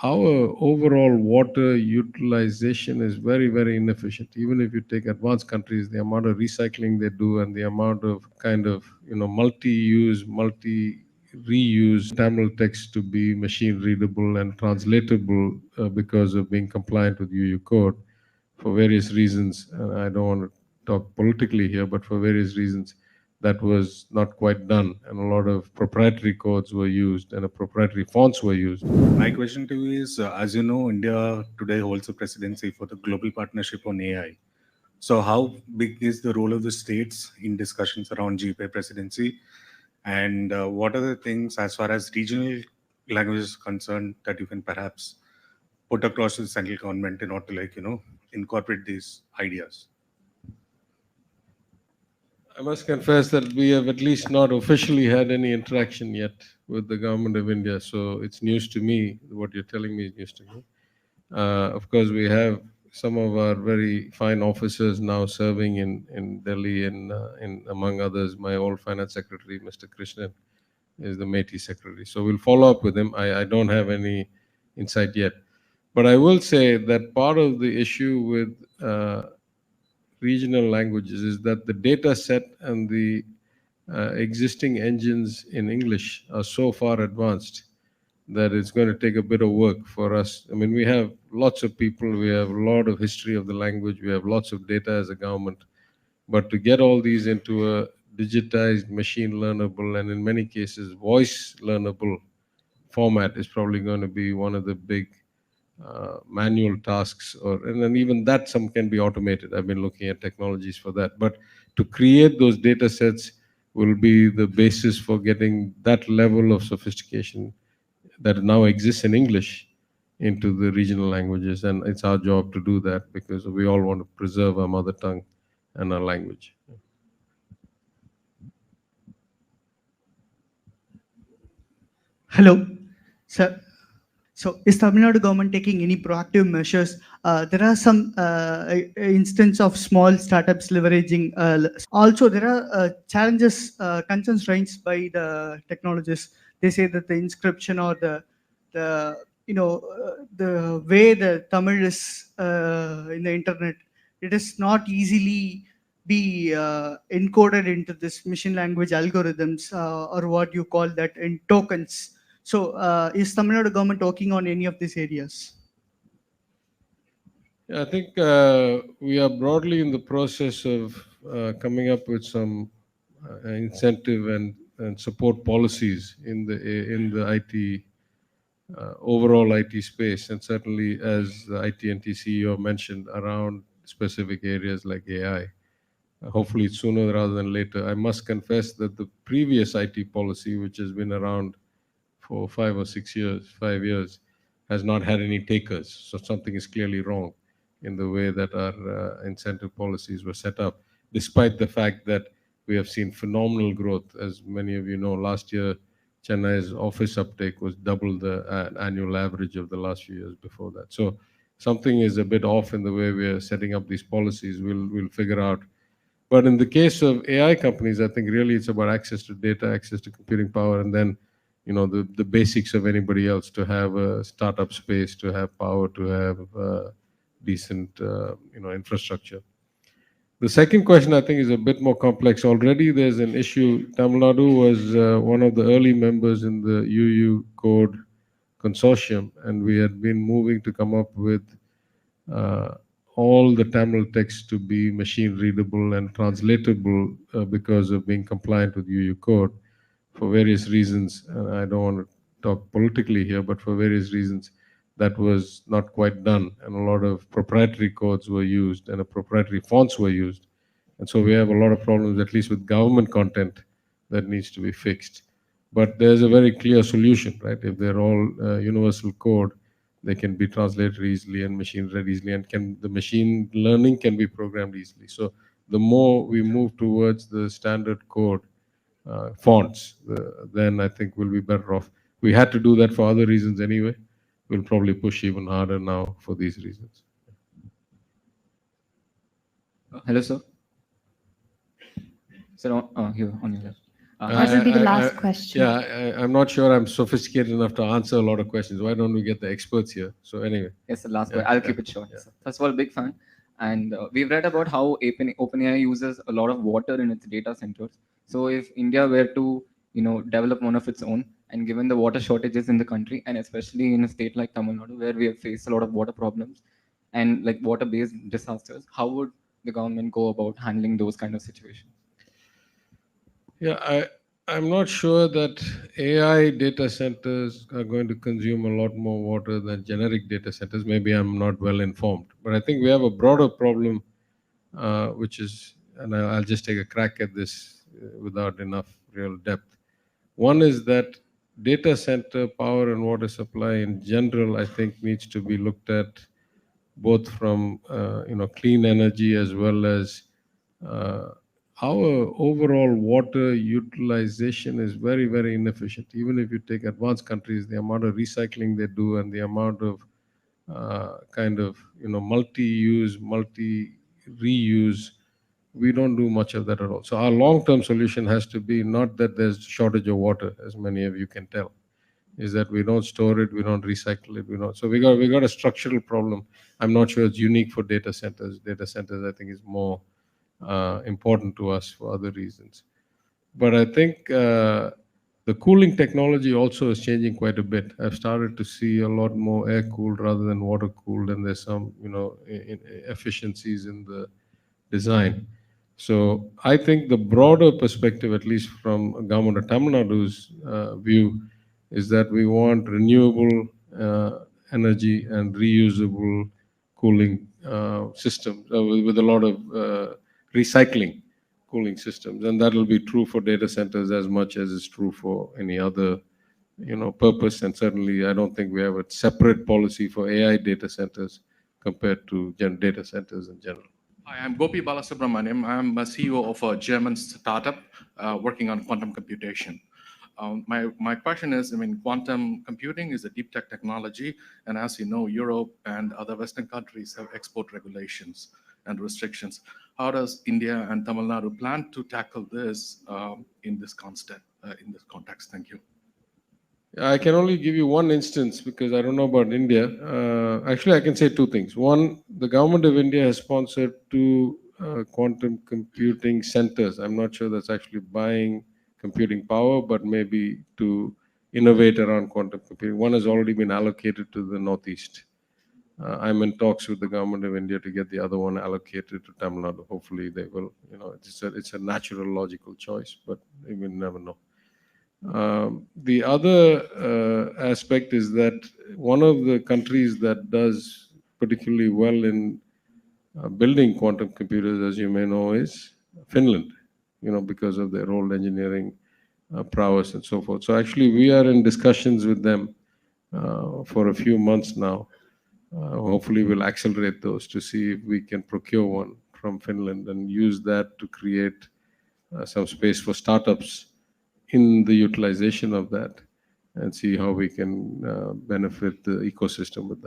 our overall water utilization is very, very inefficient. Even if you take advanced countries, the amount of recycling they do and the amount of kind of, multi-use, multi-reuse Tamil text to be machine readable and translatable because of being compliant with UU code for various reasons. I don't want to talk politically here, but for various reasons, that was not quite done, and a lot of proprietary codes were used and proprietary fonts were used. My question to you is, as you know, India today holds the presidency for the global partnership on AI. So how big is the role of the states in discussions around GPA presidency? And what are the things as far as regional languages is concerned that you can perhaps put across to the central government in order to, incorporate these ideas? I must confess that we have at least not officially had any interaction yet with the government of India. So it's news to me. What you're telling me is news to me. Of course, we have some of our very fine officers now serving in Delhi, and among others, my old finance secretary, Mr. Krishnan, is the MeitY secretary. So we'll follow up with him. I don't have any insight yet. But I will say that part of the issue with regional languages is that the data set and the existing engines in English are so far advanced that it's going to take a bit of work for us. I mean, we have lots of people, we have a lot of history of the language, we have lots of data as a government, but to get all these into a digitized, machine learnable, and in many cases, voice learnable format is probably going to be one of the big manual tasks, and then even that some can be automated. I've been looking at technologies for that, but to create those data sets will be the basis for getting that level of sophistication that now exists in English into the regional languages, and it's our job to do that because we all want to preserve our mother tongue and our language. Hello, sir. So, is Tamil Nadu government taking any proactive measures? There are some instances of small startups leveraging. Also, there are challenges, concerns raised by the technologists. They say that the inscription or the the way the Tamil is in the internet, it is not easily be encoded into this machine language algorithms or what you call that in tokens. So, is Tamil Nadu government working on any of these areas? I think we are broadly in the process of coming up with some incentive and support policies in the IT overall IT space, and certainly as the IT&T CEO mentioned around specific areas like AI. Hopefully sooner rather than later. I must confess that the previous IT policy, which has been around for 5 years, has not had any takers. So something is clearly wrong in the way that our incentive policies were set up, despite the fact that we have seen phenomenal growth. As many of you know, last year, Chennai's office uptake was double the annual average of the last few years before that. So something is a bit off in the way we are setting up these policies. We'll figure out. But in the case of AI companies, I think really it's about access to data, access to computing power, and then the basics of anybody else, to have a startup space, to have power, to have decent infrastructure. The second question I think is a bit more complex. Already there's an issue. Tamil Nadu was one of the early members in the UU code consortium, and we had been moving to come up with all the Tamil text to be machine readable and translatable because of being compliant with UU code for various reasons. I don't want to talk politically here, but for various reasons, that was not quite done, and a lot of proprietary codes were used and proprietary fonts were used. And so we have a lot of problems, at least with government content, that needs to be fixed. But there's a very clear solution, right? If they're all universal code, they can be translated easily and machine read easily, and the machine learning can be programmed easily. So the more we move towards the standard code fonts, then I think we'll be better off. We had to do that for other reasons anyway. We'll probably push even harder now for these reasons. Hello, sir. Sir, here on your left. That will be the last I- question. Yeah, I'm not sure I'm sophisticated enough to answer a lot of questions. Why don't we get the experts here? So anyway, Yes, the last Yeah, one. I'll yeah, keep it short. yeah. So, first of all, big fan. And we've read about how OpenAI uses a lot of water in its data centers. So if India were to, develop one of its own, and given the water shortages in the country, and especially in a state like Tamil Nadu, where we have faced a lot of water problems and like water-based disasters, how would the government go about handling those kind of situations? Yeah, I'm not sure that AI data centers are going to consume a lot more water than generic data centers. Maybe I'm not well informed, but I think we have a broader problem, which is, and I'll just take a crack at this without enough real depth. One is that data center power and water supply in general, I think, needs to be looked at both from clean energy as well as uh, our overall water utilization is very, very inefficient. Even if you take advanced countries, the amount of recycling they do and the amount of multi-use, multi-reuse, we don't do much of that at all. So our long-term solution has to be not that there's shortage of water, as many of you can tell, is that we don't store it, we don't recycle it, we don't. So we got a structural problem. I'm not sure it's unique for data centers. Data centers, I think, is more important to us for other reasons. But I think the cooling technology also is changing quite a bit. I've started to see a lot more air cooled rather than water cooled, and there's some efficiencies in the design. So I think the broader perspective, at least from government of Tamil Nadu's view, is that we want renewable energy and reusable cooling systems with a lot of recycling cooling systems, and that will be true for data centers as much as it's true for any other purpose. And certainly, I don't think we have a separate policy for AI data centers compared to data centers in general. Hi, I'm Gopi Balasubramaniam. I'm a CEO of a German startup working on quantum computation. My question is, quantum computing is a deep tech technology, and as you know, Europe and other Western countries have export regulations and restrictions. How does India and Tamil Nadu plan to tackle this in this context? Thank you. I can only give you one instance because I don't know about India. Actually, I can say two things. One, the government of India has sponsored two quantum computing centers. I'm not sure that's actually buying computing power, but maybe to innovate around quantum computing. One has already been allocated to the Northeast. I'm in talks with the government of India to get the other one allocated to Tamil Nadu. Hopefully, they will. It's a natural, logical choice, but we will never know. The other aspect is that one of the countries that does particularly well in building quantum computers, as you may know, is Finland, because of their old engineering prowess and so forth. So actually, we are in discussions with them for a few months now. Hopefully, we'll accelerate those to see if we can procure one from Finland and use that to create some space for startups in the utilization of that and see how we can benefit the ecosystem with that.